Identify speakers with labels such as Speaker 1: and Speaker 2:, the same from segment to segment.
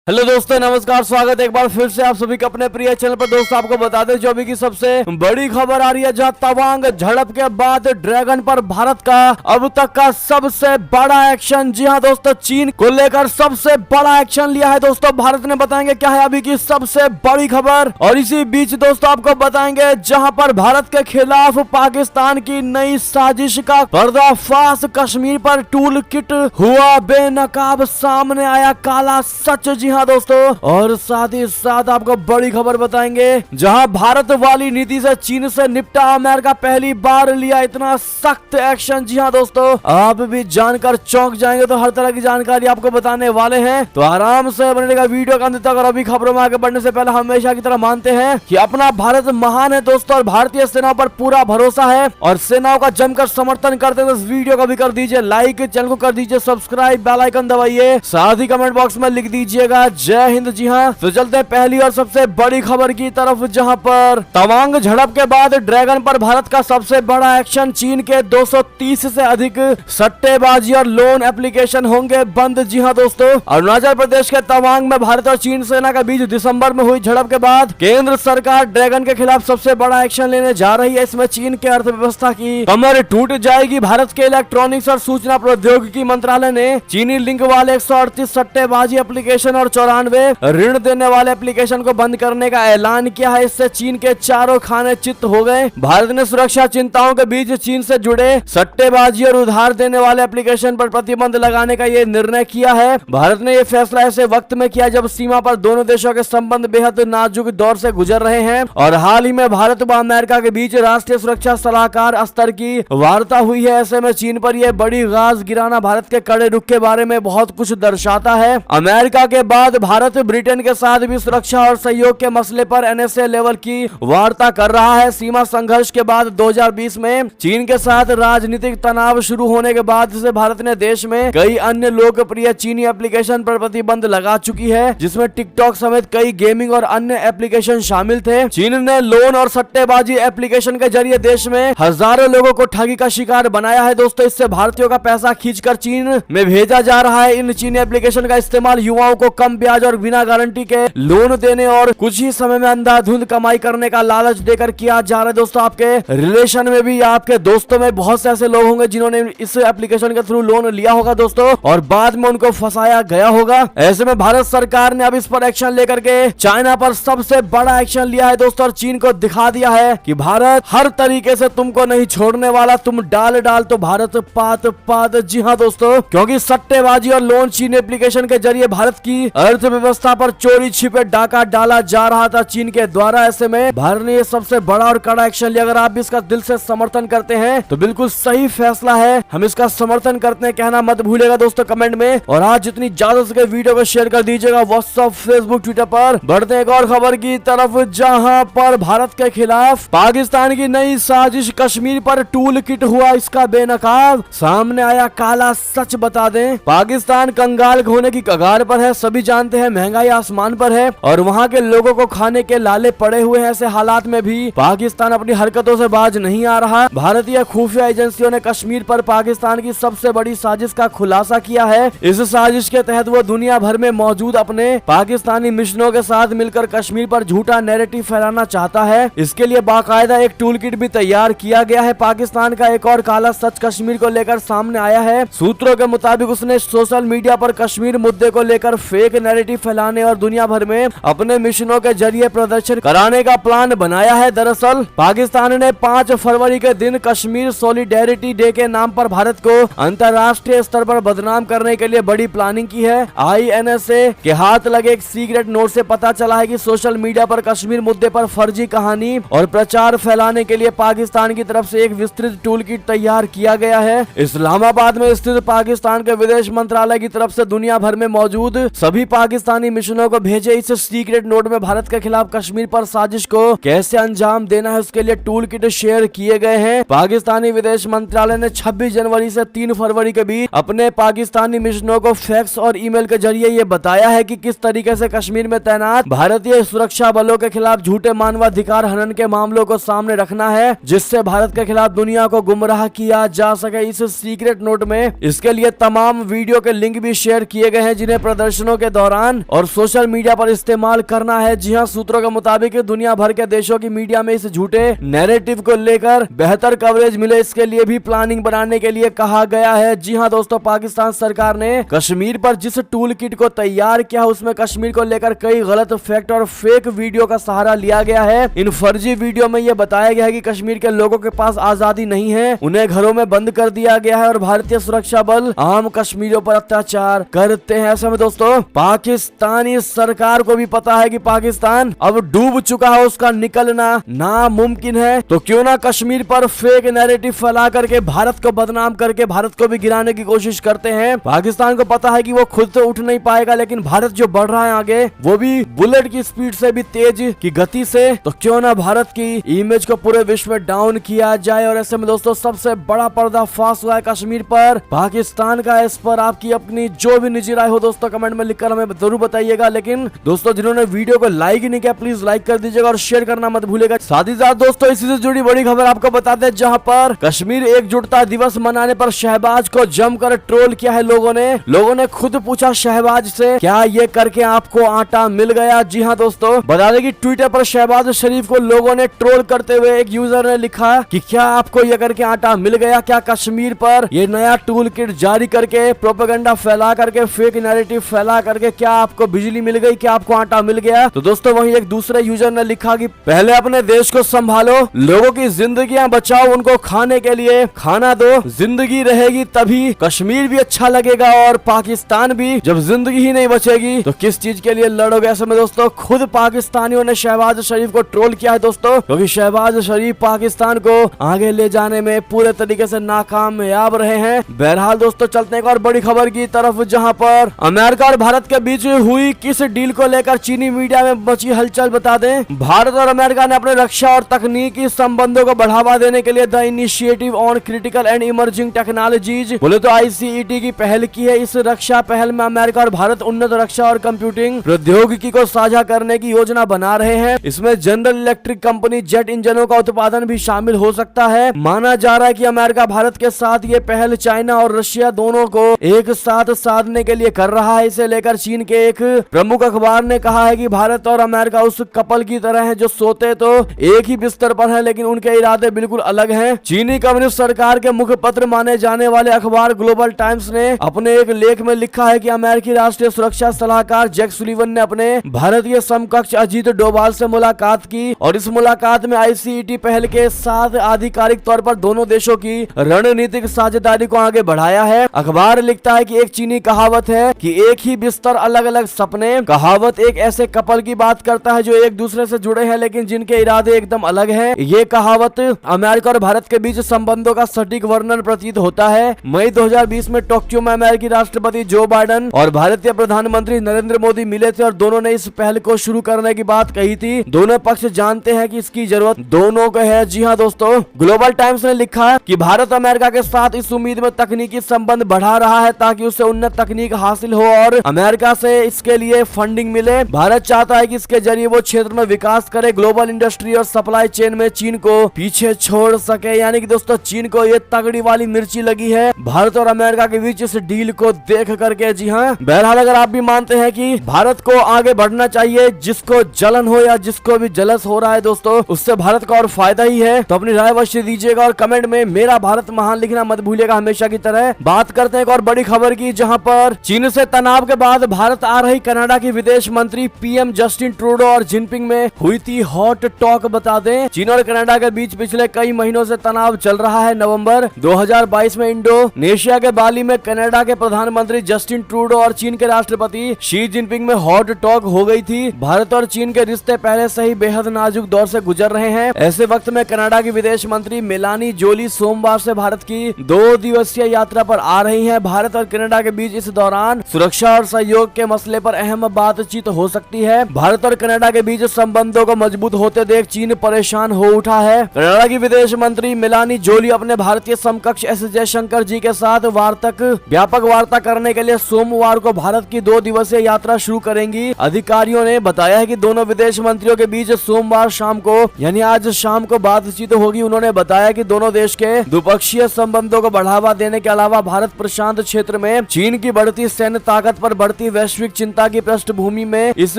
Speaker 1: Hello दोस्तों, नमस्कार। स्वागत है एक बार फिर से आप सभी के अपने प्रिय चैनल पर। दोस्तों आपको बता दें जो अभी की सबसे बड़ी खबर आ रही है, जहां तवांग झड़प के बाद ड्रैगन पर भारत का अब तक का सबसे बड़ा एक्शन। जी हां दोस्तों, चीन को लेकर सबसे बड़ा एक्शन लिया है दोस्तों भारत ने। बताएंगे क्या है अभी की सबसे बड़ी खबर। और इसी बीच दोस्तों आपको बताएंगे जहां पर भारत के खिलाफ पाकिस्तान की नई साजिश का पर्दाफाश, कश्मीर पर टूल किट हुआ बेनकाब, सामने आया काला सच। जी हाँ दोस्तों, और साथ ही साथ आपको बड़ी खबर बताएंगे, जहां भारत वाली नीति से चीन से निपटा अमेरिका, पहली बार लिया इतना सख्त एक्शन। जी हाँ दोस्तों, आप भी जानकर चौंक जाएंगे। तो हर तरह की जानकारी आपको बताने वाले हैं, तो आराम से बनेगा वीडियो का अंत तक। और अभी खबरों में आगे बढ़ने से पहले हमेशा की तरह मानते हैं कि अपना भारत महान है दोस्तों, और भारतीय सेना पर पूरा भरोसा है और सेनाओं का जमकर समर्थन करते हैं। तो इस वीडियो को भी कर दीजिए लाइक, चैनल को कर दीजिए सब्सक्राइब, बेल आइकन दबाइए, साथ ही कमेंट बॉक्स में लिख दीजिएगा जय हिंद। जी हाँ, तो चलते हैं पहली और सबसे बड़ी खबर की तरफ, जहां पर तवांग झड़प के बाद ड्रैगन पर भारत का सबसे बड़ा एक्शन। चीन के 230 से अधिक सट्टेबाजी और लोन एप्लीकेशन होंगे बंद। जी हाँ दोस्तों, अरुणाचल प्रदेश के तवांग में भारत और चीन सेना के बीच दिसंबर में हुई झड़प के बाद केंद्र सरकार ड्रैगन के खिलाफ सबसे बड़ा एक्शन लेने जा रही है। इसमें चीन के अर्थव्यवस्था की कमर टूट जाएगी। भारत के इलेक्ट्रॉनिक्स और सूचना प्रौद्योगिकी मंत्रालय ने चीनी लिंक वाले 138 सट्टेबाजी एप्लीकेशन और 94 ऋण देने वाले एप्लीकेशन को बंद करने का ऐलान किया है। इससे चीन के चारों खाने चित्त हो गए। भारत ने सुरक्षा चिंताओं के बीच चीन से जुड़े सट्टेबाजी और उधार देने वाले एप्लीकेशन पर प्रतिबंध लगाने का ये निर्णय किया है। भारत ने ये फैसला ऐसे वक्त में किया जब सीमा पर दोनों देशों के संबंध बेहद नाजुक दौर से गुजर रहे हैं, और हाल ही में भारत व अमेरिका के बीच राष्ट्रीय सुरक्षा सलाहकार स्तर की वार्ता हुई है। ऐसे में चीन पर यह बड़ी गाज गिराना भारत के कड़े रुख के बारे में बहुत कुछ दर्शाता है। अमेरिका के बाद भारत ब्रिटेन के साथ भी सुरक्षा और सहयोग के मसले पर एनएसए लेवल की वार्ता कर रहा है। सीमा संघर्ष के बाद 2020 में चीन के साथ राजनीतिक तनाव शुरू होने के बाद से भारत ने देश में कई अन्य लोकप्रिय चीनी एप्लीकेशन पर प्रतिबंध लगा चुकी है, जिसमें टिकटॉक समेत कई गेमिंग और अन्य एप्लीकेशन शामिल थे। चीन ने लोन और सट्टेबाजी एप्लीकेशन के जरिए देश में हजारों लोगों को ठगी का शिकार बनाया है दोस्तों। इससे भारतीयों का पैसा खींचकर चीन में भेजा जा रहा है। इन चीनी एप्लीकेशन का इस्तेमाल युवाओं को कम ब्याज और बिना गारंटी के लोन देने और कुछ ही समय में अंधाधुंध कमाई करने का लालच देकर किया जा रहा है दोस्तों। आपके रिलेशन में भी, आपके दोस्तों में बहुत से ऐसे लोग होंगे जिन्होंने इस एप्लीकेशन के थ्रू लोन लिया होगा दोस्तों, और बाद में उनको फंसाया गया होगा। ऐसे में भारत सरकार ने अब इस पर एक्शन लेकर के चाइना पर सबसे बड़ा एक्शन लिया है दोस्तों, और चीन को दिखा दिया है कि भारत हर तरीके से तुमको नहीं छोड़ने वाला। तुम डाल तो भारत पात पात। जी हाँ दोस्तों, क्योंकि सट्टेबाजी और लोन चीन एप्लीकेशन के जरिए भारत की अर्थव्यवस्था पर चोरी छिपे डाका डाला जा रहा था चीन के द्वारा। ऐसे में भारत ने ये सबसे बड़ा और कड़ा एक्शन लिया। अगर आप भी इसका दिल से समर्थन करते हैं तो बिल्कुल सही फैसला है, हम इसका समर्थन करते हैं कहना मत भूलिएगा दोस्तों कमेंट में। और आज जितनी ज्यादा सके वीडियो को शेयर कर दीजिएगा व्हाट्सएप, फेसबुक, ट्विटर पर। बढ़ते हैं एक और खबर की तरफ, जहां पर भारत के खिलाफ पाकिस्तान की नई साजिश, कश्मीर पर टूल किट हुआ इसका बेनकाब, सामने आया काला सच। बता दें, पाकिस्तान कंगाल होने की कगार पर है, सभी जानते हैं, महंगाई आसमान पर है और वहां के लोगों को खाने के लाले पड़े हुए हैं। ऐसे हालात में भी पाकिस्तान अपनी हरकतों से बाज नहीं आ रहा। भारतीय खुफिया एजेंसियों ने कश्मीर पर पाकिस्तान की सबसे बड़ी साजिश का खुलासा किया है। इस साजिश के तहत वो दुनिया भर में मौजूद अपने पाकिस्तानी मिशनों के साथ मिलकर कश्मीर पर झूठा नैरेटिव फैलाना चाहता है। इसके लिए बाकायदा एक टूल किट भी तैयार किया गया है। पाकिस्तान का एक और काला सच कश्मीर को लेकर सामने आया है। सूत्रों के मुताबिक उसने सोशल मीडिया पर कश्मीर मुद्दे को लेकर फेक नैरेटिव फैलाने और दुनिया भर में अपने मिशनों के जरिए प्रदर्शन कराने का प्लान बनाया है। दरअसल पाकिस्तान ने 5 फरवरी के दिन कश्मीर सॉलिडेरिटी डे के नाम पर भारत को अंतर्राष्ट्रीय स्तर पर बदनाम करने के लिए बड़ी प्लानिंग की है। आईएनएसए के हाथ लगे एक सीक्रेट नोट से पता चला है कि सोशल मीडिया पर कश्मीर मुद्दे पर फर्जी कहानी और प्रचार फैलाने के लिए पाकिस्तान की तरफ से एक विस्तृत टूल किट तैयार किया गया है। इस्लामाबाद में स्थित पाकिस्तान के विदेश मंत्रालय की तरफ से दुनिया भर में मौजूद सभी पाकिस्तानी मिशनों को भेजे इस सीक्रेट नोट में भारत के खिलाफ कश्मीर पर साजिश को कैसे अंजाम देना है उसके लिए टूल किट शेयर किए गए हैं। पाकिस्तानी विदेश मंत्रालय ने 26 जनवरी से 3 फरवरी के बीच अपने पाकिस्तानी मिशनों को फैक्स और ईमेल के जरिए ये बताया है कि किस तरीके से कश्मीर में तैनात भारतीय सुरक्षा बलों के खिलाफ झूठे मानवाधिकार हनन के मामलों को सामने रखना है, जिससे भारत के खिलाफ दुनिया को गुमराह किया जा सके। इस सीक्रेट नोट में इसके लिए तमाम वीडियो के लिंक भी शेयर किए गए हैं, जिन्हें प्रदर्शनों के दौरान और सोशल मीडिया पर इस्तेमाल करना है। जी हाँ, सूत्रों के मुताबिक दुनिया भर के देशों की मीडिया में इस झूठे नैरेटिव को लेकर बेहतर कवरेज मिले, इसके लिए भी प्लानिंग बनाने के लिए कहा गया है। जी हाँ दोस्तों, पाकिस्तान सरकार ने कश्मीर पर जिस टूल किट को तैयार किया उसमें कश्मीर को लेकर कई गलत फैक्ट और फेक वीडियो का सहारा लिया गया है। इन फर्जी वीडियो में यह बताया गया है कि कश्मीर के लोगों के पास आजादी नहीं है, उन्हें घरों में बंद कर दिया गया है और भारतीय सुरक्षा बल आम कश्मीरियों पर अत्याचार करते हैं। ऐसे में दोस्तों पाकिस्तानी सरकार को भी पता है कि पाकिस्तान अब डूब चुका है, उसका निकलना नामुमकिन है। तो क्यों ना कश्मीर पर फेक नैरेटिव फैला करके भारत को बदनाम करके भारत को भी गिराने की कोशिश करते हैं। पाकिस्तान को पता है कि वो खुद तो उठ नहीं पाएगा, लेकिन भारत जो बढ़ रहा है आगे, वो भी बुलेट की स्पीड से भी तेज की गति से, तो क्यों ना भारत की इमेज को पूरे विश्व में डाउन किया जाए। और ऐसे में दोस्तों सबसे बड़ा पर्दाफाश हुआ है कश्मीर पर पाकिस्तान का। इस पर आपकी अपनी जो भी निजी राय हो दोस्तों कमेंट में लिखकर हमें जरूर बताइएगा। लेकिन दोस्तों जिन्होंने वीडियो को लाइक नहीं किया प्लीज लाइक कर दीजिएगा और शेयर करना मत भूलिएगा। साथ ही साथ दोस्तों इसी से जुड़ी बड़ी खबर आपको बताते हैं, जहां पर कश्मीर एकजुटता दिवस मनाने पर शहबाज को जमकर ट्रोल किया है लोगों ने खुद पूछा शहबाज से, क्या ये करके आपको आटा मिल गया। जी हाँ दोस्तों, बता दें कि ट्विटर पर शहबाज शरीफ को लोगों ने ट्रोल करते हुए एक यूजर ने लिखा कि क्या आपको ये करके आटा मिल गया, क्या कश्मीर पर ये नया टूल किट जारी करके प्रोपेगेंडा फैला करके फेक नैरेटिव फैला करके क्या आपको बिजली मिल गई, क्या आपको आटा मिल गया। तो दोस्तों वहीं एक दूसरे यूजर ने लिखा कि पहले अपने देश को संभालो, लोगों की जिंदगियां बचाओ, उनको खाने के लिए खाना दो, जिंदगी रहेगी तभी कश्मीर भी अच्छा लगेगा और पाकिस्तान भी। जब जिंदगी ही नहीं बचेगी तो किस चीज के लिए लड़ोगे। ऐसे में दोस्तों खुद पाकिस्तानियों ने शहबाज शरीफ को ट्रोल किया है दोस्तों, क्योंकि शहबाज शरीफ पाकिस्तान को आगे ले जाने में पूरे तरीके से नाकामयाब रहे हैं। बहरहाल दोस्तों चलते हैं एक और बड़ी खबर की तरफ, जहां पर अमेरिका और भारत के बीच हुई किस डील को लेकर चीनी मीडिया में मची हलचल। बता दें भारत और अमेरिका ने अपने रक्षा और तकनीकी संबंधों को बढ़ावा देने के लिए the initiative on critical and emerging technologies बोले तो ICET की पहल की है। इस रक्षा पहल में अमेरिका और भारत उन्नत रक्षा और कंप्यूटिंग प्रौद्योगिकी को साझा करने की योजना बना रहे हैं। इसमें जनरल इलेक्ट्रिक कंपनी जेट इंजनों का उत्पादन भी शामिल हो सकता है। माना जा रहा है कि अमेरिका भारत के साथ ये पहल चाइना और रशिया दोनों को एक साथ साधने के लिए कर रहा है। इसे लेकर चीन के एक प्रमुख अखबार ने कहा है कि भारत और अमेरिका उस कपल की तरह है जो सोते तो एक ही बिस्तर पर है, लेकिन उनके इरादे बिल्कुल अलग हैं। चीनी कम्युनिस्ट सरकार के मुखपत्र माने जाने वाले अखबार ग्लोबल टाइम्स ने अपने एक लेख में लिखा है कि अमेरिकी राष्ट्रीय सुरक्षा सलाहकार जैक सुलिवन ने अपने भारतीय समकक्ष अजीत डोभाल से मुलाकात की और इस मुलाकात में ICET पहल के साथ आधिकारिक तौर पर दोनों देशों की रणनीतिक साझेदारी को आगे बढ़ाया है। अखबार लिखता है कि एक चीनी कहावत है कि एक ही बिस्तर अलग अलग सपने। कहावत एक ऐसे कपल की बात करता है जो एक दूसरे से जुड़े हैं लेकिन जिनके इरादे एकदम अलग हैं। ये कहावत अमेरिका और भारत के बीच संबंधों का सटीक वर्णन प्रतीत होता है। मई 2020 में टोक्यो में अमेरिकी राष्ट्रपति जो बाइडेन और भारतीय प्रधानमंत्री नरेंद्र मोदी मिले थे और दोनों ने इस पहल को शुरू करने की बात कही थी। दोनों पक्ष जानते हैं कि इसकी जरूरत दोनों को है। जी हाँ दोस्तों, ग्लोबल टाइम्स ने लिखा कि भारत अमेरिका के साथ इस उम्मीद में तकनीकी संबंध बढ़ा रहा है ताकि उसे उन्नत तकनीक हासिल हो और अमेरिका से इसके लिए फंडिंग मिले। भारत चाहता है कि इसके जरिए वो क्षेत्र में विकास करे, ग्लोबल इंडस्ट्री और सप्लाई चेन में चीन को पीछे छोड़ सके। यानी कि दोस्तों चीन को ये तगड़ी वाली मिर्ची लगी है भारत और अमेरिका के बीच इस डील को देख करके। जी हाँ, बहरहाल अगर आप भी मानते हैं कि भारत को आगे बढ़ना चाहिए, जिसको जलन हो या जिसको भी जलस हो रहा है दोस्तों, उससे भारत का और फायदा ही है, तो अपनी राय अवश्य दीजिएगा और कमेंट में मेरा भारत महान लिखना मत भूलिएगा। हमेशा की तरह बात करते हैं एक और बड़ी खबर की, जहां पर चीन से तनाव के बाद भारत आ रही कनाडा की विदेश मंत्री PM जस्टिन ट्रूडो और जिनपिंग में हुई थी हॉट टॉक। बता दें चीन और कनाडा के बीच पिछले कई महीनों से तनाव चल रहा है। नवंबर 2022 में इंडोनेशिया के बाली में कनाडा के प्रधानमंत्री जस्टिन ट्रूडो और चीन के राष्ट्रपति शी जिनपिंग में हॉट टॉक हो गई थी। भारत और चीन के रिश्ते पहले से ही बेहद नाजुक दौर से गुजर रहे हैं। ऐसे वक्त में कनाडा की विदेश मंत्री मेलानी जोली सोमवार से भारत की 2 दिवसीय यात्रा पर आ रही हैं। भारत और कनाडा के बीच इस दौरान सुरक्षा और सहयोग के मसले पर अहम बातचीत हो सकती है। भारत और कनाडा के बीच संबंधों को मजबूत होते देख चीन परेशान हो उठा है। कनाडा की विदेश मंत्री मेलानी जोली अपने भारतीय समकक्ष S जयशंकर जी के साथ व्यापक वार्ता करने के लिए सोमवार को भारत की 2 दिवसीय यात्रा शुरू करेंगी। अधिकारियों ने बताया है कि दोनों विदेश मंत्रियों के बीच सोमवार शाम को यानी आज शाम को बातचीत होगी। उन्होंने बताया कि दोनों देश के द्विपक्षीय संबंधों को बढ़ावा देने के अलावा भारत प्रशांत क्षेत्र में चीन की बढ़ती सैन्य ताकत पर बढ़ती कि वैश्विक चिंता की पृष्ठभूमि में इस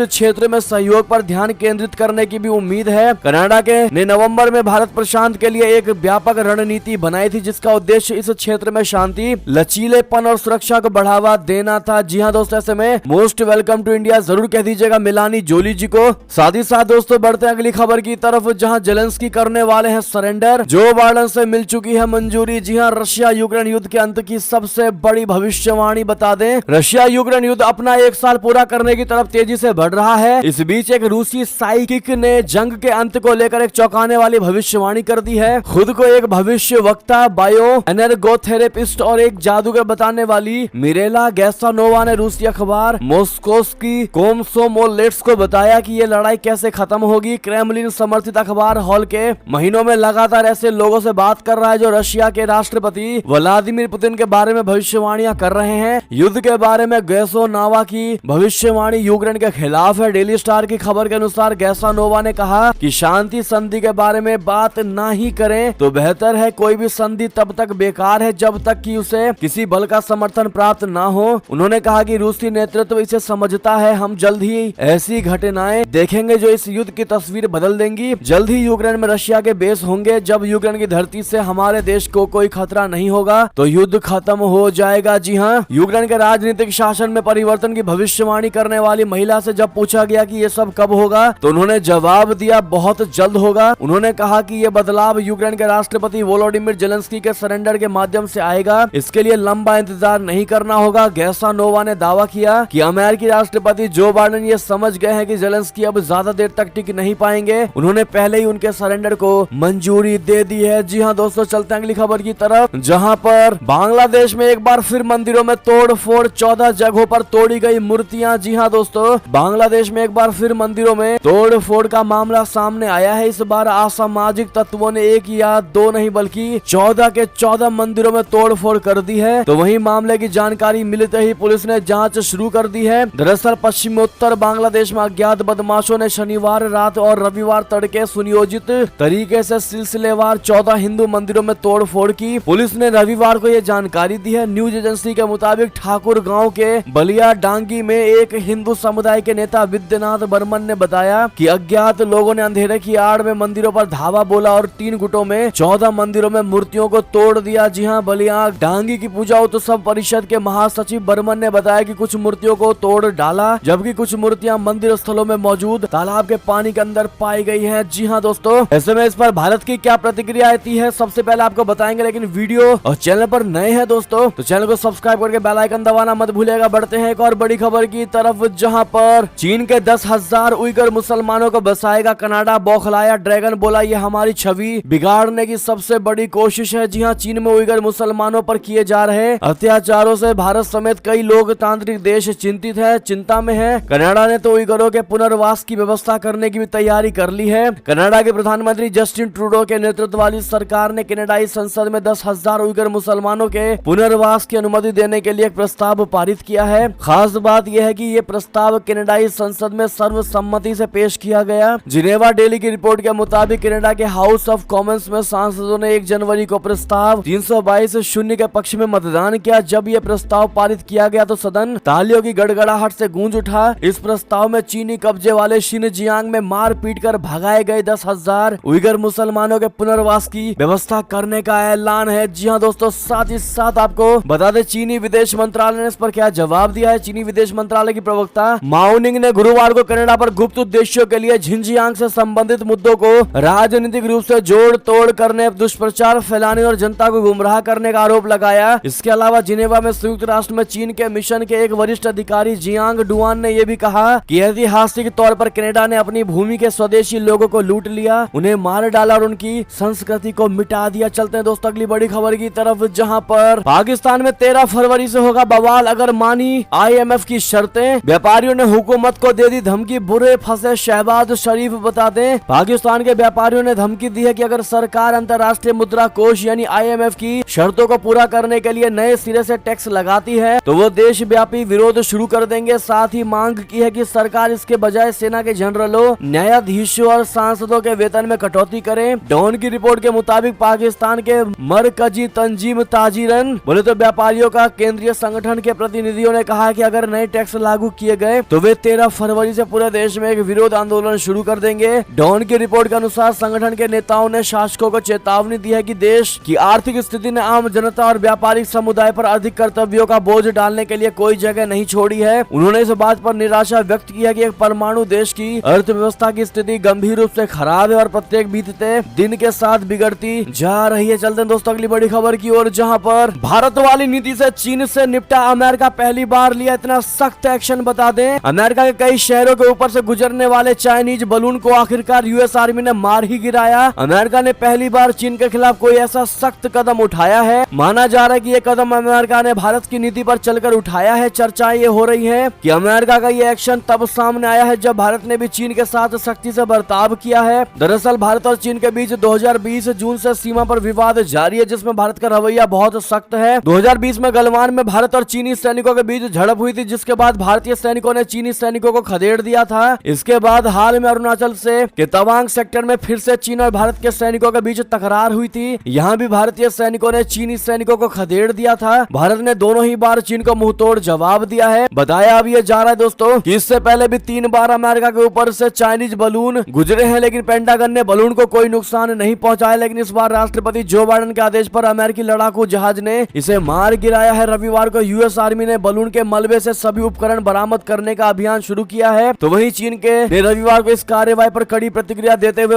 Speaker 1: क्षेत्र में सहयोग पर ध्यान केंद्रित करने की भी उम्मीद है। कनाडा ने नवंबर में भारत प्रशांत के लिए एक व्यापक रणनीति बनाई थी, जिसका उद्देश्य इस क्षेत्र में शांति, लचीलेपन और सुरक्षा को बढ़ावा देना था। जी हाँ दोस्तों, ऐसे में मोस्ट वेलकम टू इंडिया जरूर कह दीजिएगा मेलानी जोली जी को। साथ ही साथ दोस्तों बढ़ते हैं अगली खबर की तरफ, जहां जेलेंस्की करने वाले हैं सरेंडर। जो बाइडेन से मिल चुकी है मंजूरी। जी हाँ, रशिया यूक्रेन युद्ध के अंत की सबसे बड़ी भविष्यवाणी बता दें, रशिया यूक्रेन युद्ध अपना 1 साल पूरा करने की तरफ तेजी से बढ़ रहा है। इस बीच एक रूसी साइकिक ने जंग के अंत को लेकर एक चौंकाने वाली भविष्यवाणी कर दी है। खुद को एक भविष्य वक्ता, बायो एनर्गोथेरेपिस्ट और एक जादूगर बताने वाली मिरेला गैसानोवा ने रूसी अखबार मॉस्कोस्की कोमसोमोलेट्स को बताया कि ये लड़ाई कैसे खत्म होगी। क्रेमलिन समर्थित अखबार हॉल के महीनों में लगातार ऐसे लोगों से बात कर रहा है जो रशिया के राष्ट्रपति व्लादिमीर पुतिन के बारे में भविष्यवाणियां कर रहे हैं। युद्ध के बारे में गैसानोवा की भविष्यवाणी यूक्रेन के खिलाफ है। डेली स्टार की खबर के अनुसार गैसानोवा ने कहा कि शांति संधि के बारे में बात ना ही करें तो बेहतर है। कोई भी संधि तब तक बेकार है जब तक कि उसे किसी बल का समर्थन प्राप्त ना हो। उन्होंने कहा कि रूसी नेतृत्व इसे समझता है। हम जल्द ही ऐसी घटनाएं देखेंगे जो इस युद्ध की तस्वीर बदल देंगी। जल्द ही यूक्रेन में रशिया के बेस होंगे। जब यूक्रेन की धरती से हमारे देश को कोई खतरा नहीं होगा तो युद्ध खत्म हो जाएगा। जी हाँ, यूक्रेन के राजनीतिक शासन में परिवर्तन की भविष्यवाणी करने वाली महिला से जब पूछा गया कि ये सब कब होगा तो उन्होंने जवाब दिया, बहुत जल्द होगा। उन्होंने कहा कि ये बदलाव यूक्रेन के राष्ट्रपति वोलोडिमिर जेलेंस्की के सरेंडर के माध्यम से आएगा। इसके लिए लंबा इंतजार नहीं करना होगा। गैसानोवा ने दावा किया कि अमेरिकी राष्ट्रपति जो बाइडेन ये समझ गए हैं कि जेलेंस्की अब ज्यादा देर तक टिक नहीं पाएंगे। उन्होंने पहले ही उनके सरेंडर को मंजूरी दे दी है। जी हाँ दोस्तों, चलते हैं अगली खबर की तरफ, जहां पर बांग्लादेश में एक बार फिर मंदिरों में तोड़ फोड़, 14 जगहों पर तोड़ी गई मूर्तियां। जी हाँ दोस्तों, बांग्लादेश में एक बार फिर मंदिरों में तोड़ फोड़ का मामला सामने आया है। इस बार असामाजिक तत्वों ने 1 या 2 नहीं बल्कि 14 के 14 मंदिरों में तोड़ फोड़ कर दी है। तो वहीं मामले की जानकारी मिलते ही पुलिस ने जांच शुरू कर दी है। दरअसल पश्चिमोत्तर बांग्लादेश में अज्ञात बदमाशों ने शनिवार रात और रविवार तड़के सुनियोजित तरीके से सिलसिलेवार 14 हिंदू मंदिरों में तोड़ फोड़ की। पुलिस ने रविवार को यह जानकारी दी है। न्यूज एजेंसी के मुताबिक ठाकुर गाँव के बलिया डांगी में एक हिंदू समुदाय के नेता विद्यनाथ बर्मन ने बताया कि अज्ञात लोगों ने अंधेरे की आड़ में मंदिरों पर धावा बोला और 3 गुटों में 14 मंदिरों में मूर्तियों को तोड़ दिया। जी हाँ, बलिया डांगी की पूजा उत्सव परिषद के महासचिव बर्मन ने बताया कि कुछ मूर्तियों को तोड़ डाला जबकि कुछ मूर्तियां मंदिर स्थलों में मौजूद तालाब के पानी के अंदर पाई गई हैं। जी हाँ दोस्तों, ऐसे में इस पर भारत की क्या प्रतिक्रिया आती है सबसे पहले आपको बताएंगे, लेकिन वीडियो और चैनल पर नए हैं दोस्तों तो चैनल को सब्सक्राइब करके बेल आइकन दबाना मत भूलिएगा। बढ़ते हैं एक और बड़ी खबर की तरफ, जहां पर चीन के 10,000 उइगर मुसलमानों को बसाएगा कनाडा। बौखलाया ड्रैगन बोला ये हमारी छवि बिगाड़ने की सबसे बड़ी कोशिश है। जी हाँ, चीन में उइगर मुसलमानों पर किए जा रहे अत्याचारों से भारत समेत कई लोकतांत्रिक देश चिंतित है, चिंता में है। कनाडा ने तो उइगरों के पुनर्वास की व्यवस्था करने की भी तैयारी कर ली है। कनाडा के प्रधानमंत्री जस्टिन ट्रूडो के नेतृत्व वाली सरकार ने कनाडाई संसद में 10,000 उइगर मुसलमानों के पुनर्वास की अनुमति देने के लिए एक प्रस्ताव पारित किया है। खास बात यह है कि ये प्रस्ताव कनाडाई संसद में सर्वसम्मति से पेश किया गया। जिनेवा डेली की रिपोर्ट के मुताबिक कनाडा के हाउस ऑफ कॉमन्स में सांसदों ने 1 जनवरी को प्रस्ताव 322-0 के पक्ष में मतदान किया। जब यह प्रस्ताव पारित किया गया तो सदन तालियों की गड़गड़ाहट से गूंज उठा। इस प्रस्ताव में चीनी कब्जे वाले शिनजियांग में मार पीट कर भगाए गए 10,000 उइगर मुसलमानों के पुनर्वास की व्यवस्था करने का ऐलान है। जी हाँ दोस्तों, साथ ही साथ आपको बता दें चीनी विदेश मंत्रालय ने इस पर क्या जवाब दिया है। चीनी विदेश मंत्रालय की प्रवक्ता माओनिंग ने गुरुवार को कनाडा पर गुप्त उद्देश्यों के लिए झिंजियांग से संबंधित मुद्दों को राजनीतिक रूप से जोड़ तोड़ करने, दुष्प्रचार फैलाने और जनता को गुमराह करने का आरोप लगाया। इसके अलावा जिनेवा में संयुक्त राष्ट्र में चीन के मिशन के एक वरिष्ठ अधिकारी जियांग डुआन ने यह भी कहा कि ऐतिहासिक तौर पर कनाडा ने अपनी भूमि के स्वदेशी लोगों को लूट लिया, उन्हें मार डाला और उनकी संस्कृति को मिटा दिया। चलते हैं दोस्तों अगली बड़ी खबर की तरफ, जहां पर पाकिस्तान में 13 फरवरी से होगा बवाल अगर मानी IMF की शर्तें। व्यापारियों ने हुकूमत को दे दी धमकी, बुरे फंसे शहबाज शरीफ। बता दें पाकिस्तान के व्यापारियों ने धमकी दी है कि अगर सरकार अंतर्राष्ट्रीय मुद्रा कोष यानी IMF की शर्तों को पूरा करने के लिए नए सिरे से टैक्स लगाती है तो वो देशव्यापी विरोध शुरू कर देंगे। साथ ही मांग की है कि सरकार इसके बजाय सेना के जनरलों, न्यायाधीशों और सांसदों के वेतन में कटौती करे। डॉन की रिपोर्ट के मुताबिक पाकिस्तान के मरकजी तंजीम ताजिरन बोले तो व्यापारियों का केंद्रीय संगठन के प्रतिनिधियों ने कहा कि अगर नए टैक्स लागू किए गए तो वे 13 फरवरी से पूरे देश में एक विरोध आंदोलन शुरू कर देंगे। डॉन की रिपोर्ट के अनुसार संगठन के नेताओं ने शासकों को चेतावनी दी है कि देश की आर्थिक स्थिति ने आम जनता और व्यापारिक समुदाय पर अधिक कर्तव्यों का बोझ डालने के लिए कोई जगह नहीं छोड़ी है। उन्होंने इस बात पर निराशा व्यक्त की है कि एक परमाणु देश की अर्थव्यवस्था की स्थिति गंभीर रूप से खराब है और प्रत्येक बीतते दिन के साथ बिगड़ती जा रही है। चलते हैं दोस्तों अगली बड़ी खबर की ओर, जहां पर भारत वाली नीति से चीन से निपटा अमेरिका पहली बार लिया इतना सख्त एक्शन। बता दें, अमेरिका के कई शहरों के ऊपर से गुजरने वाले चाइनीज बलून को आखिरकार यूएस आर्मी ने मार ही गिराया। अमेरिका ने पहली बार चीन के खिलाफ कोई ऐसा सख्त कदम उठाया है। माना जा रहा है कि ये कदम अमेरिका ने भारत की नीति पर चलकर उठाया है। चर्चाएं ये हो रही है कि अमेरिका का ये एक्शन तब सामने आया है जब भारत ने भी चीन के साथ सख्ती से बर्ताव किया है। दरअसल भारत और चीन के बीच 2020 जून से सीमा पर विवाद जारी है, जिसमें भारत का रवैया बहुत सख्त है। 2020 में गलवान में भारत और चीनी सैनिकों के बीच झड़प हुई थी, जिसके बाद भारतीय सैनिकों ने चीनी सैनिकों को खदेड़ दिया था। इसके बाद हाल में अरुणाचल से के तवांग सेक्टर में फिर से चीन और भारत के सैनिकों के बीच तकरार हुई थी। यहाँ भी भारतीय सैनिकों ने चीनी सैनिकों को खदेड़ दिया था। भारत ने दोनों ही बार चीन को मुंहतोड़ जवाब दिया है। बताया अब ये जा रहा है दोस्तों कि इससे पहले भी 3 बार अमेरिका के ऊपर से चाइनीज बलून गुजरे हैं, लेकिन पेंटागन ने बलून को कोई नुकसान नहीं पहुंचाया। लेकिन इस बार राष्ट्रपति जो बाइडेन के आदेश पर अमेरिकी लड़ाकू जहाज ने इसे मार गिराया है। रविवार को यूएस आर्मी ने बलून के मलबे से सभी उपकरण बरामद करने का अभियान शुरू किया है। तो वहीं चीन के ने रविवार को इस कार्यवाही पर कड़ी प्रतिक्रिया देते हुए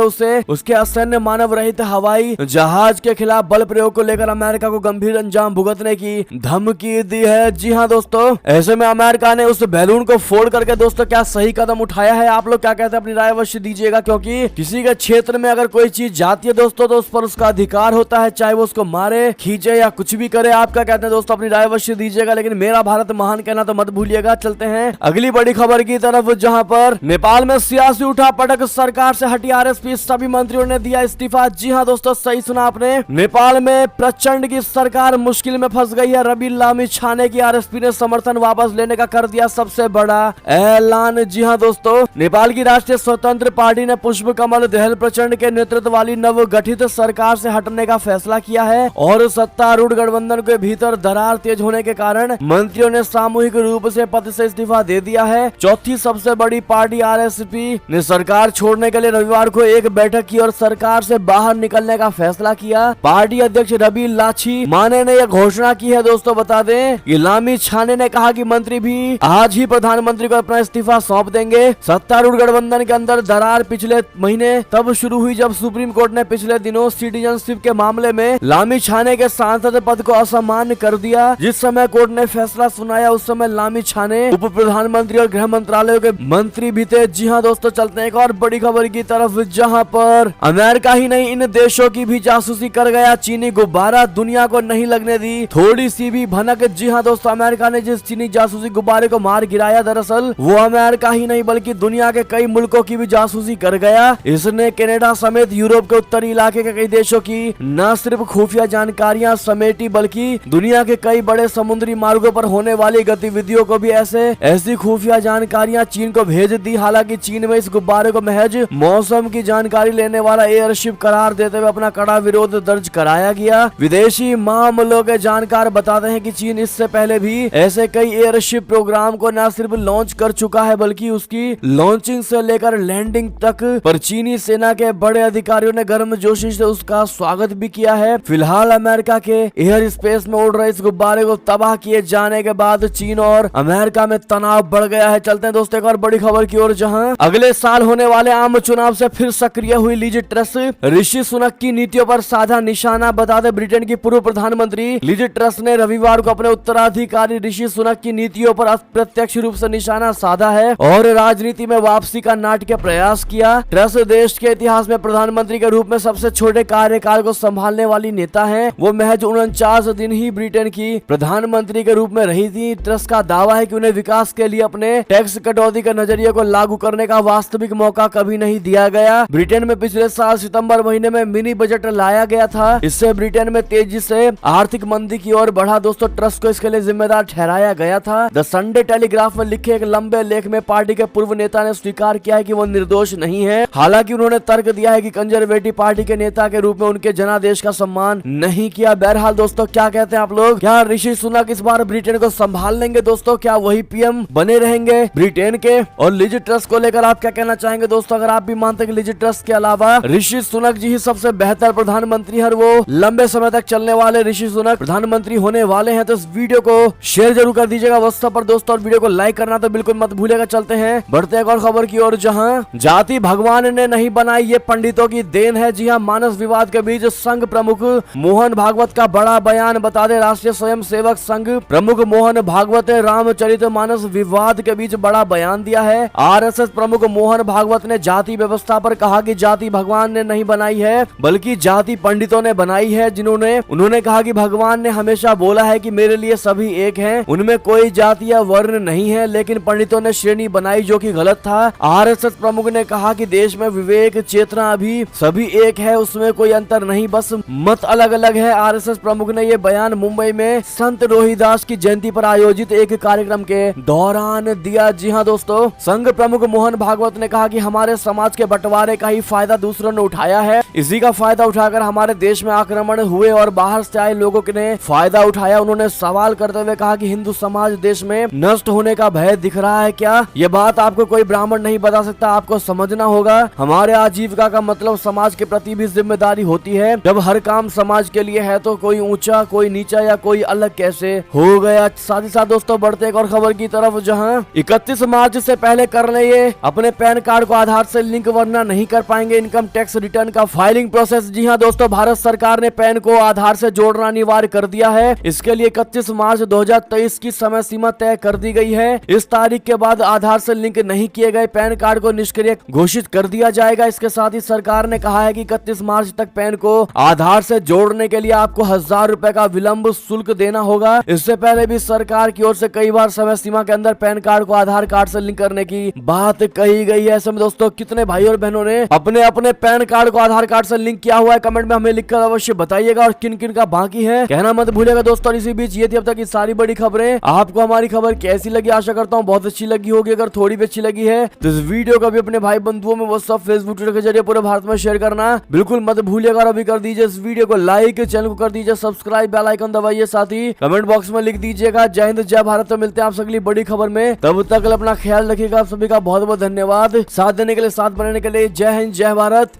Speaker 1: उसके असैन्य मानव रहित हवाई जहाज के खिलाफ बल प्रयोग को लेकर अमेरिका को गंभीर अंजाम भुगतने की धमकी दी है। जी हाँ दोस्तों, ऐसे में अमेरिका ने उस बैलून को फोड़ करके दोस्तों क्या सही कदम उठाया है? आप लोग क्या कहते हैं? अपनी राय अवश्य दीजिएगा, क्योंकि किसी के क्षेत्र में अगर कोई चीज जाती है दोस्तों तो उस पर उसका अधिकार होता है, चाहे वो उसको मारे, खींचे या कुछ भी करे। आप क्या कहते हैं दोस्तों? अपनी राय अवश्य दीजिएगा, लेकिन मेरा भारत महान कहना तो मत भूलिएगा। चलते हैं अगली बड़ी खबर की तरफ, जहां पर नेपाल में सियासी उठापटक, सरकार से हटी आरएसपी, सभी मंत्रियों ने दिया इस्तीफा। जी हाँ दोस्तों, सही सुना आपने। नेपाल में प्रचंड की सरकार मुश्किल में फंस गई है। रवि लामिछाने की आरएसपी ने समर्थन वापस लेने का कर दिया सबसे बड़ा ऐलान। जी हाँ दोस्तों, नेपाल की राष्ट्रीय स्वतंत्र पार्टी ने पुष्प कमल दहल प्रचंड के नेतृत्व वाली नव गठित सरकार से हटने का फैसला किया है और सत्तारूढ़ गठबंधन के भीतर दरार तेज होने के कारण मंत्रियों ने सामूहिक रूप से पद से इस्तीफा दे दिया है। चौथी सबसे बड़ी पार्टी आरएसपी ने सरकार छोड़ने के लिए रविवार को एक बैठक की और सरकार से बाहर निकलने का फैसला किया। पार्टी अध्यक्ष रवि लामिछाने ने यह घोषणा की है। दोस्तों बता दें कि लामिछाने ने कहा कि मंत्री भी आज ही प्रधानमंत्री को अपना इस्तीफा सौंप देंगे। सत्तारूढ़ गठबंधन के अंदर दरार पिछले महीने तब शुरू हुई जब सुप्रीम कोर्ट ने पिछले दिनों सिटीजनशिप के मामले में लामिछाने के सांसद पद को असामान्य कर दिया। जिस समय कोर्ट ने फैसला सुनाया उस समय लामिछाने उप प्रधानमंत्री और गृह मंत्रालय के मंत्री भी थे। जी हाँ दोस्तों, चलते हैं एक और बड़ी खबर की तरफ, जहां पर अमेरिका ही नहीं इन देशों की भी जासूसी कर गया चीनी गुब्बारा, दुनिया को नहीं लगने दी थोड़ी सी भी भनक। जी हाँ दोस्तों, अमेरिका ने जिस चीनी जासूसी गुब्बारे को मार गिराया, दरअसल वो अमेरिका ही नहीं बल्कि दुनिया के कई मुल्कों की भी जासूसी कर गया। इसने कनाडा समेत यूरोप के उत्तरी इलाके के कई देशों की न सिर्फ खुफिया जानकारियां समेटी बल्कि दुनिया के कई बड़े समुद्री मार्गों पर होने वाली गतिविधियों को भी ऐसी खुफिया जानकारियां चीन को भेज दी। हालांकि चीन में इस गुब्बारे को महज मौसम की जानकारी लेने वाला एयरशिप करार देते हुए अपना कड़ा विरोध दर्ज कराया गया। विदेशी मामलों के जानकार बताते हैं कि चीन इससे पहले भी ऐसे कई एयरशिप प्रोग्राम को न सिर्फ लॉन्च कर चुका है बल्कि उसकी लॉन्चिंग से लेकर लैंडिंग तक पर चीनी सेना के बड़े अधिकारियों ने गर्मजोशी से उसका स्वागत भी किया है। फिलहाल अमेरिका के एयर स्पेस में उड़ रहे इस गुब्बारे को तबाह किए जाने के बाद चीन और अमेरिका में तनाव बढ़ गया है। चलते हैं दोस्तों एक और बड़ी खबर की ओर, जहां अगले साल होने वाले आम चुनाव से फिर सक्रिय हुई लिज ट्रस, ऋषि सुनक की नीतियों पर साधा निशाना। बता दें, ब्रिटेन की पूर्व प्रधानमंत्री लिज ट्रस ने रविवार को अपने उत्तराधिकारी ऋषि सुनक की नीतियों पर अप्रत्यक्ष रूप से निशाना साधा है और राजनीति में वापसी का नाटकीय प्रयास किया। ट्रस देश के इतिहास में प्रधानमंत्री के रूप में सबसे छोटे कार्यकाल को संभालने वाली नेता है। वो महज 49 दिन ही ब्रिटेन की प्रधानमंत्री के रूप में रही थी। ट्रस का दावा है कि उन्हें विकास के लिए अपने टैक्स कटौती के नजरिए को लागू करने का वास्तविक मौका कभी नहीं दिया गया। ब्रिटेन में पिछले साल सितंबर महीने में मिनी बजट लाया गया था। इससे ब्रिटेन में तेजी से आर्थिक मंदी की ओर बढ़ा। दोस्तों ट्रस को इसके लिए जिम्मेदार ठहराया गया था। द संडे टेलीग्राफ में लिखे एक लंबे लेख में पार्टी के पूर्व नेता ने स्वीकार किया है कि वो निर्दोष नहीं है। हालांकि उन्होंने तर्क दिया है कि कंजर्वेटिव पार्टी के नेता के रूप में उनके जनादेश का सम्मान नहीं किया। बहरहाल दोस्तों क्या कहते हैं आप लोग? क्या ऋषि सुनक इस बार ब्रिटेन को संभाल लेंगे दोस्तों, क्या वही पीएम बने रहेंगे ब्रिटेन के। और लिज ट्रस को लेकर आप क्या कहना चाहेंगे दोस्तों? अगर आप भी मानते हैं कि लिज ट्रस के अलावा ऋषि सुनक जी ही सबसे बेहतर प्रधानमंत्री है, वो लंबे समय तक चलने वाले ऋषि सुनक प्रधानमंत्री होने वाले हैं, तो इस वीडियो को शेयर जरूर कर दीजिएगा व्हाट्सएप पर दोस्तों, और वीडियो को लाइक करना तो बिल्कुल मत भूलिएगा। चलते हैं बढ़ते एक और खबर की ओर, जहां जाति भगवान ने नहीं बनाई, ये पंडितों की देन है। जी हां, मानस विवाद के बीच संघ प्रमुख मोहन भागवत का बड़ा बयान। बता दें, राष्ट्रीय स्वयं सेवक संघ प्रमुख मोहन भागवत ने रामचरित मानस विवाद के बीच बड़ा बयान दिया है। आरएसएस प्रमुख मोहन भागवत ने जाति व्यवस्था पर कहा कि जाति भगवान ने नहीं बनाई है, बल्कि जाति पंडितों ने बनाई है, उन्होंने कहा कि भगवान ने हमेशा बोला है कि मेरे लिए सभी एक हैं, उनमें कोई जाति या वर्ण नहीं है, लेकिन पंडितों ने श्रेणी बनाई जो कि गलत था। आरएसएस प्रमुख ने कहा कि देश में विवेक चेतना अभी सभी एक है, उसमें कोई अंतर नहीं, बस मत अलग अलग है। आरएसएस प्रमुख ने ये बयान मुंबई में संत रोहिदास की जयंती पर आयोजित एक कार्यक्रम के दौरान दिया। जी हां दोस्तों, संघ प्रमुख मोहन भागवत ने कहा कि हमारे समाज के बंटवारे का ही फायदा दूसरों ने उठाया है, इसी का फायदा उठाकर हमारे देश में आक्रमण हुए और बाहर से आए लोगों ने फायदा उठाया। उन्होंने सवाल करते हुए कहा कि हिंदू समाज देश में नष्ट होने का भय दिख रहा है क्या? ये बात आपको कोई ब्राह्मण नहीं बता सकता, आपको समझना होगा। हमारे आजीविका का मतलब समाज के प्रति भी जिम्मेदारी होती है। जब हर काम समाज के लिए है तो कोई ऊंचा, कोई नीचा या कोई अलग कैसे हो गया। साथ ही साथ दोस्तों बढ़ते एक और खबर की तरफ, जहां 31 मार्च से पहले कर ले अपने पैन कार्ड को आधार से लिंक, वरना नहीं कर पाएंगे इनकम टैक्स रिटर्न का फाइलिंग प्रोसेस। जी हां दोस्तों, भारत सरकार ने पैन को आधार से जोड़ना अनिवार्य कर दिया है। इसके लिए 31 मार्च 2023 की समय सीमा तय कर दी गई है। इस तारीख के बाद आधार से लिंक नहीं किए गए पैन कार्ड को निष्क्रिय घोषित कर दिया जाएगा। इसके साथ ही सरकार ने कहा है कि 31 मार्च तक पैन को आधार से जोड़ने के लिए आपको 1000 रुपए का विलंब शुल्क देना होगा। इससे पहले भी सरकार की ओर से कई बार समय सीमा के अंदर पैन कार्ड को आधार कार्ड से लिंक करने की बात कही गई है। ऐसे में दोस्तों कितने भाई और बहनों ने अपने अपने पैन कार्ड को आधार कार्ड से लिंक किया हुआ है, कमेंट में हमें लिखकर अवश्य बताइएगा, और किन किन का बाकी है कहना मत भूलिएगा दोस्तों। इसी बीच ये थी अब तक की सारी बड़ी खबरें। आपको हमारी खबर कैसी लगी? आशा करता हूँ बहुत अच्छी लगी होगी। अगर थोड़ी भी अच्छी लगी है तो इस वीडियो को भी अपने भाई बंधुओं में व्हाट्सएप, फेसबुक, ट्विटर के जरिए पूरे भारत में शेयर करना बिल्कुल मत भूलिएगा। और अभी कर दीजिए इस वीडियो को लाइक, चैनल को कर दीजिए सब्सक्राइब, बेल आइकन दबाइए, साथ ही कमेंट बॉक्स में लिख दीजिएगा जय हिंद जय भारत। तो मिलते हैं आप अगली बड़ी खबर में, तब तक अपना ख्याल रखिएगा। आप सभी का बहुत बहुत धन्यवाद साथ देने के लिए, साथ बनने के लिए। जय हिंद जय भारत।